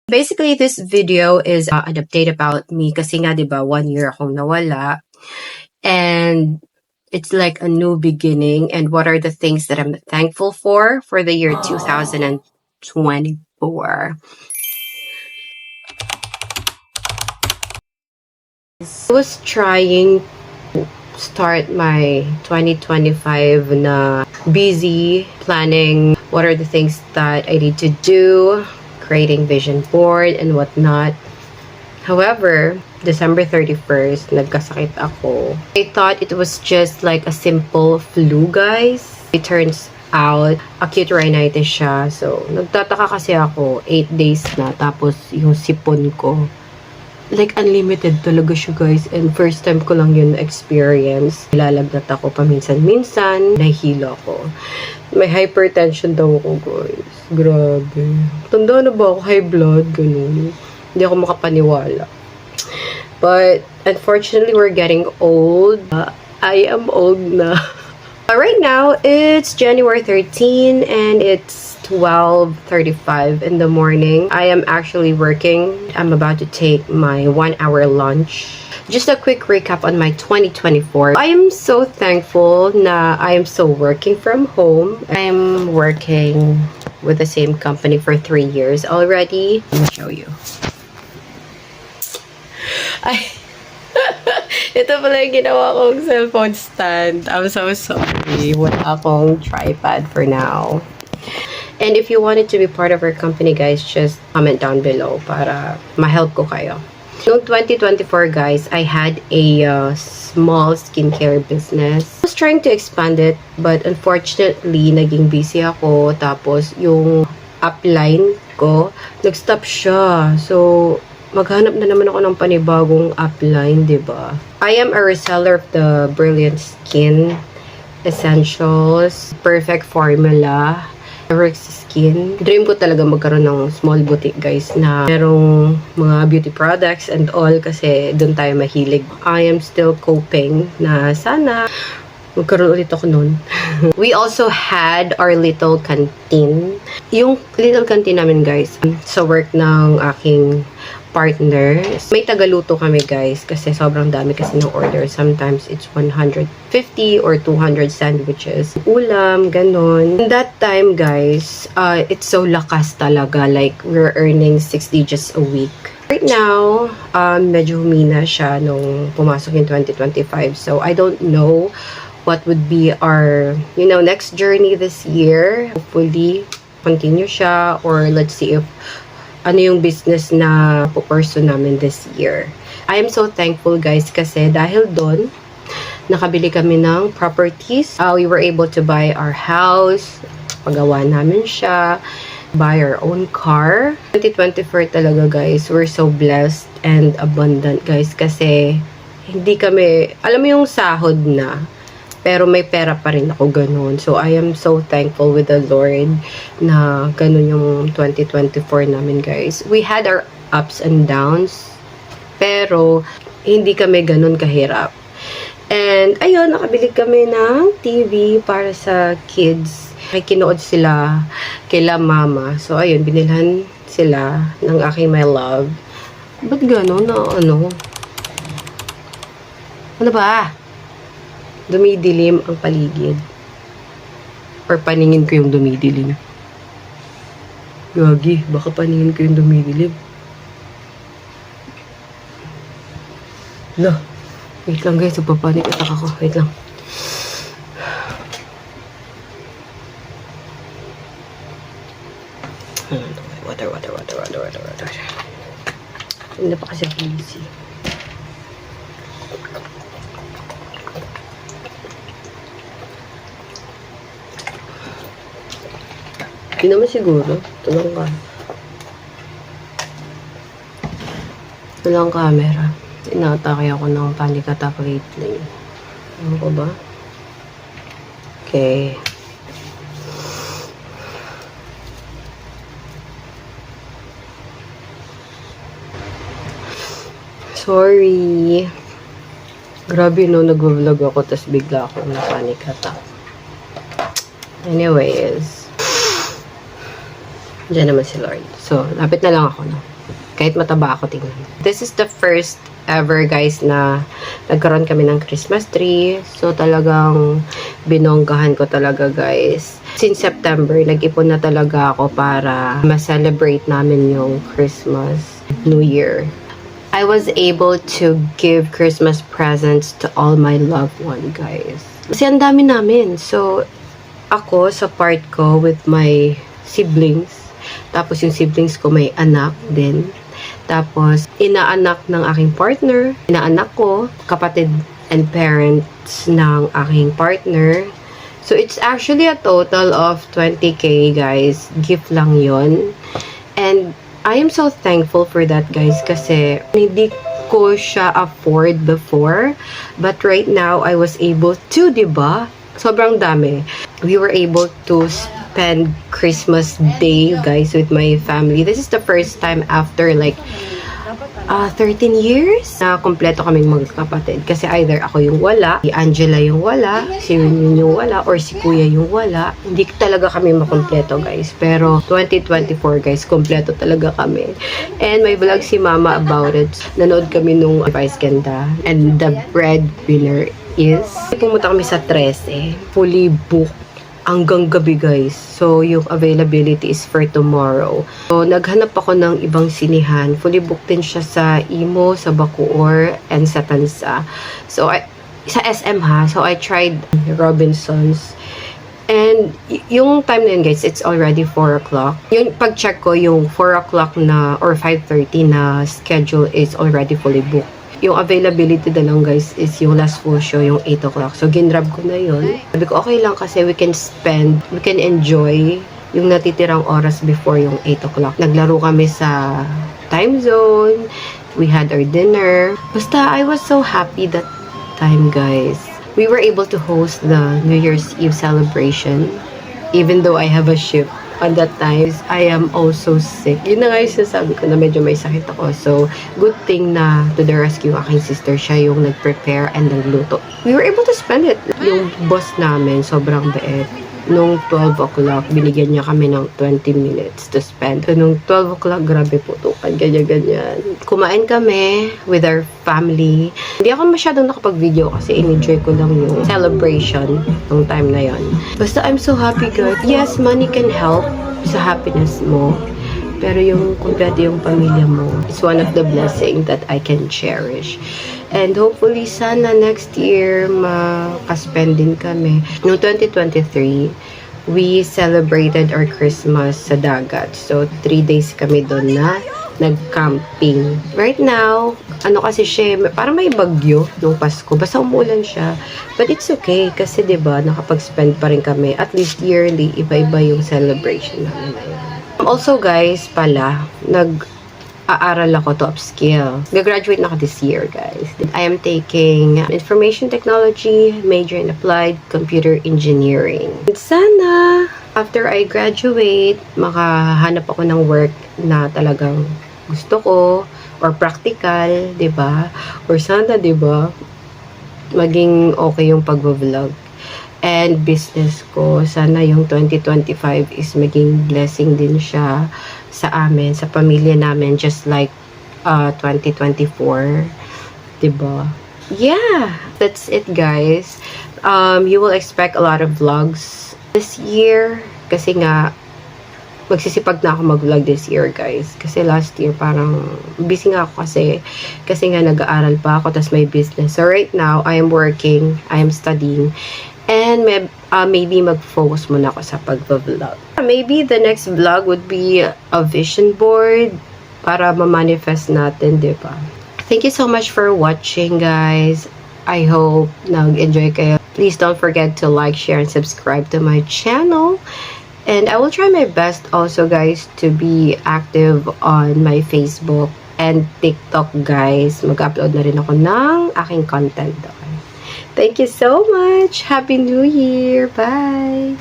Basically, this video is an update about me kasi nga, di ba, 1 year akong nawala. And it's like a new beginning. And what are the things that I'm thankful for the year 2024? I was trying to start my 2025 na busy planning what are the things that I need to do, creating vision board and whatnot. However, December 31st, nagkasakit ako. I thought it was just like a simple flu, guys. It turns out, acute rhinitis siya. So, nagtataka kasi ako, 8 days na, tapos yung sipon ko, like unlimited talaga siya, guys. And first time ko lang yun experience. Nilalagnat ako paminsan-minsan, nahihilo ako. May hypertension daw ako, guys. Grabe. Tanda na ba ako? High blood, ganun. Hindi ako makapaniwala. But, unfortunately, we're getting old. I am old na. Right now, it's January 13 and it's 12:35 in the morning. I am actually working. I'm about to take my 1-hour lunch. Just a quick recap on my 2024. I am so thankful na I am still working from home. I'm working with the same company for 3 years already. Let me show you. Ay, ito pala yung ginawa kong cellphone stand. I'm so sorry. Wala akong tripod for now. And if you wanted to be part of our company, guys, just comment down below para ma-help ko kayo. Noong 2024, guys, I had a small skincare business. I was trying to expand it, but unfortunately, naging busy ako. Tapos, yung upline ko, nag-stop siya. So, maghanap na naman ako ng panibagong upline, diba? I am a reseller of the Brilliant Skin Essentials, Perfect Formula, Rex Skin. Dream ko talaga magkaroon ng small boutique, guys, na merong mga beauty products and all kasi doon tayo mahilig. I am still coping na sana magkaroon ulit ako nun. We also had our little canteen. Yung little canteen namin, guys, sa work ng aking partner. May tagaluto kami, guys, kasi sobrang dami kasi ng order. Sometimes it's 150 or 200 sandwiches. Ulam, ganon. That time, guys, it's so lakas talaga. Like, we're earning 6 digits a week. Right now, medyo humina siya nung pumasok in 2025. So, I don't know what would be our, next journey this year. Hopefully, continue siya, or let's see if ano yung business na pupursue namin this year. I am so thankful, guys, kasi dahil doon, nakabili kami ng properties. We were able to buy our house, pagawa namin siya, buy our own car. 2024 talaga, guys, we're so blessed and abundant, guys, kasi hindi kami, alam mo yung sahod na, pero may pera pa rin ako, ganun. So, I am so thankful with the Lord na ganun yung 2024 namin, guys. We had our ups and downs, pero hindi kami ganun kahirap. And, ayun, nakabili kami ng TV para sa kids. Kinood sila kila mama. So, ayun, binilhan sila ng aking my love. Ba't ganun na ano? Ano ba? Dumidilim ang paligid. Or paningin ko yung dumidilim. Gagi, baka paningin ko yung dumidilim. Lah, wait lang, guys, papanik attack ako. Wait lang. Water. Hindi pa kasi busy. Hindi naman siguro. Tulong ka. Walang camera. Inatake ako ng panic attack lately. Ano ko ba? Okay. Sorry. Grabe, no, nag-vlog ako tapos bigla ako na panic attack. Anyways. Diyan naman si Lord. So, lapit na lang ako, no? Kahit mataba ako tingnan. This is the first ever guys na nagkaroon kami ng Christmas tree. So talagang binonggahan ko talaga guys. Since September, nag-ipon na talaga ako para ma-celebrate namin yung Christmas, New Year. I was able to give Christmas presents to all my loved one guys. Kasi ang dami namin. So ako sa part ko with my siblings. Tapos yung siblings ko may anak din. Tapos, inaanak ng aking partner, inaanak ko, kapatid and parents ng aking partner. So, it's actually a total of 20k, guys. Gift lang yon. And, I am so thankful for that, guys, kasi hindi ko siya afford before. But right now, I was able to, diba? Sobrang dami. We were able to spend Christmas Day, guys, with my family. This is the first time after like 13 years na kompleto kaming magkakapatid. Kasi either ako yung wala, si Angela yung wala, si Winwin yung wala, or si Kuya yung wala. Hindi talaga kami makompleto, guys. Pero 2024, guys, kompleto talaga kami. And may vlog si Mama about it. Nanood kami nung Vice Ganda. And the breadwinner is pumunta kami sa 13. Fully booked hanggang gabi, guys. So, yung availability is for tomorrow. So, naghanap ako ng ibang sinihan. Fully booked din siya sa Imo, sa Bacoor, and sa Tansa. So, sa SM ha. So, I tried Robinsons. And, yung time na yun, guys, it's already 4 o'clock. Yung pag-check ko, yung 4 o'clock na, or 5:30 na schedule is already fully booked. Yung availability na lang, guys, is yung last full show, yung 8 o'clock. So, ginrab ko na yun. Sabi ko, okay lang kasi we can enjoy yung natitirang oras before yung 8 o'clock. Naglaro kami sa time zone. We had our dinner. Basta, I was so happy that time, guys. We were able to host the New Year's Eve celebration. Even though I have a shift on that time, I am also sick. Yun na nga yung sinasabi ko na medyo may sakit ako. So, good thing na to the rescue yung aking sister. Siya yung nag-prepare and nagluto. We were able to spend it. Yung boss namin, sobrang bait. Nung 12 o'clock, binigyan niya kami ng 20 minutes to spend. So, nung 12 o'clock, grabe putukan, ganyan-ganyan. Kumain kami with our family. Hindi ako masyadong nakapag-video kasi in-enjoy ko lang yung celebration nung time na yon. Basta I'm so happy, guys. Yes, money can help sa happiness mo. Pero yung kumpleto yung pamilya mo, it's one of the blessings that I can cherish. And hopefully, sana next year, makaspend din kami. Noong 2023, we celebrated our Christmas sa dagat. So, 3 days kami doon na nag-camping. Right now, ano kasi siya, parang may bagyo nung Pasko. Basta umulan siya. But it's okay kasi 'di ba nakapag-spend pa rin kami. At least yearly, iba-iba yung celebration namin. Also guys, pala, aaral ako to upskill. Gagraduate na ako this year, guys. I am taking Information Technology, major in Applied Computer Engineering. Sana, after I graduate, makahanap ako ng work na talagang gusto ko, or practical, 'di ba? Or sana, 'di ba, maging okay yung pag-vlog. And business ko, sana yung 2025 is maging blessing din siya sa amin, sa pamilya namin, just like 2024, diba? Yeah, that's it, guys. You will expect a lot of vlogs this year, kasi nga magsisipag na ako mag-vlog this year, guys. Kasi last year, parang busy nga ako kasi nga nag-aaral pa ako, tas may business. So right now, I am working, I am studying, and maybe mag-focus muna ako sa pag-vlog. Maybe the next vlog would be a vision board para ma-manifest natin, di ba? Thank you so much for watching, guys. I hope nag-enjoy kayo. Please don't forget to like, share, and subscribe to my channel. And I will try my best also, guys, to be active on my Facebook and TikTok, guys. Mag-upload na rin ako ng aking content doon. Thank you so much. Happy New Year. Bye.